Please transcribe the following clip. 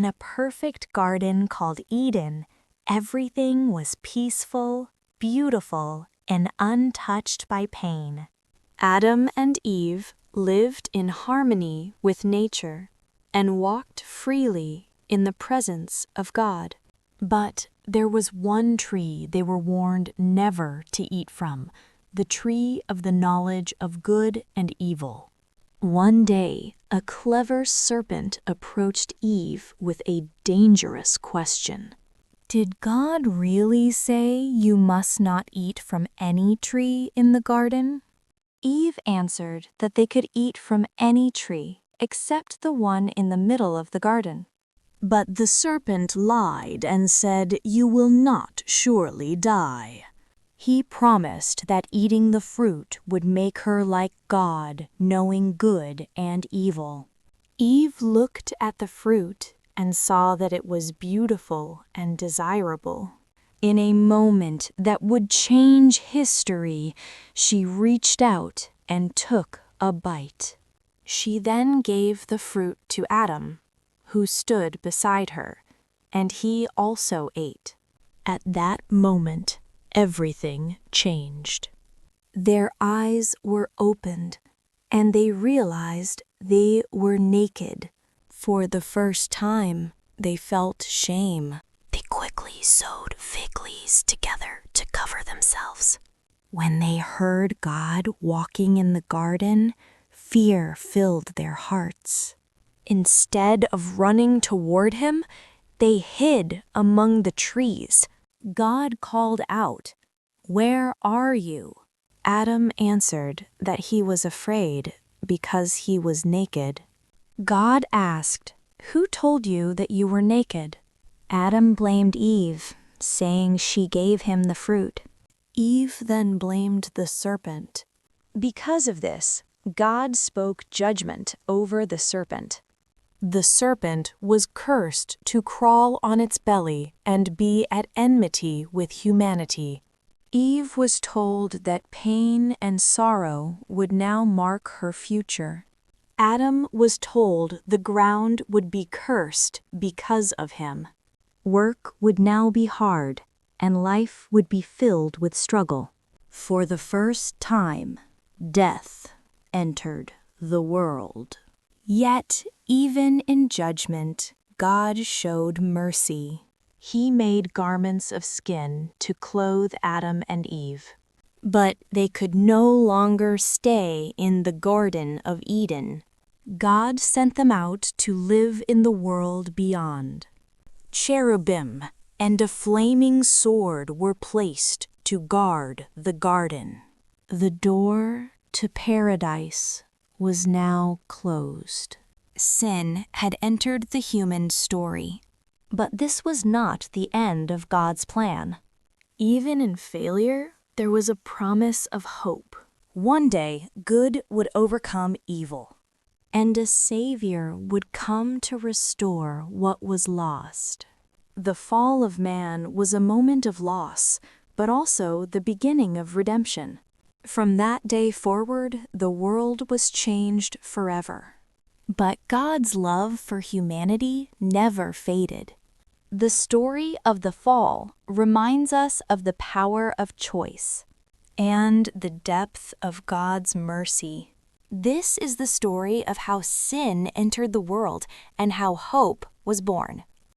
in a perfect garden called Eden, everything was peaceful, beautiful, and untouched by pain. Adam and Eve lived in harmony with nature and walked freely in the presence of God. But there was one tree they were warned never to eat from, the tree of the knowledge of good and evil. One day, a clever serpent approached Eve with a dangerous question. Did God really say you must not eat from any tree in the garden? Eve answered that they could eat from any tree except the one in the middle of the garden. But the serpent lied and said, "You will not surely die." He promised that eating the fruit would make her like God, knowing good and evil. Eve looked at the fruit and saw that it was beautiful and desirable. In a moment that would change history, she reached out and took a bite. She then gave the fruit to Adam, who stood beside her, and he also ate. At that moment, everything changed. Their eyes were opened, and they realized they were naked. For the first time, they felt shame. They quickly sewed fig leaves together to cover themselves. When they heard God walking in the garden, fear filled their hearts. Instead of running toward him, they hid among the trees. God called out, "Where are you?" Adam answered that he was afraid because he was naked. God asked, "Who told you that you were naked?" Adam blamed Eve, saying she gave him the fruit. Eve then blamed the serpent. Because of this, God spoke judgment over the serpent. The serpent was cursed to crawl on its belly and be at enmity with humanity. Eve was told that pain and sorrow would now mark her future. Adam was told the ground would be cursed because of him. Work would now be hard, and life would be filled with struggle. For the first time, death entered the world. Yet, even in judgment, God showed mercy. He made garments of skin to clothe Adam and Eve. But they could no longer stay in the Garden of Eden. God sent them out to live in the world beyond. Cherubim and a flaming sword were placed to guard the garden. The door to paradise was now closed. Sin had entered the human story. But this was not the end of God's plan. Even in failure, there was a promise of hope. One day, good would overcome evil, and a Savior would come to restore what was lost. The fall of man was a moment of loss, but also the beginning of redemption. From that day forward, the world was changed forever. But God's love for humanity never faded. The story of the fall reminds us of the power of choice and the depth of God's mercy. This is the story of how sin entered the world and how hope was born.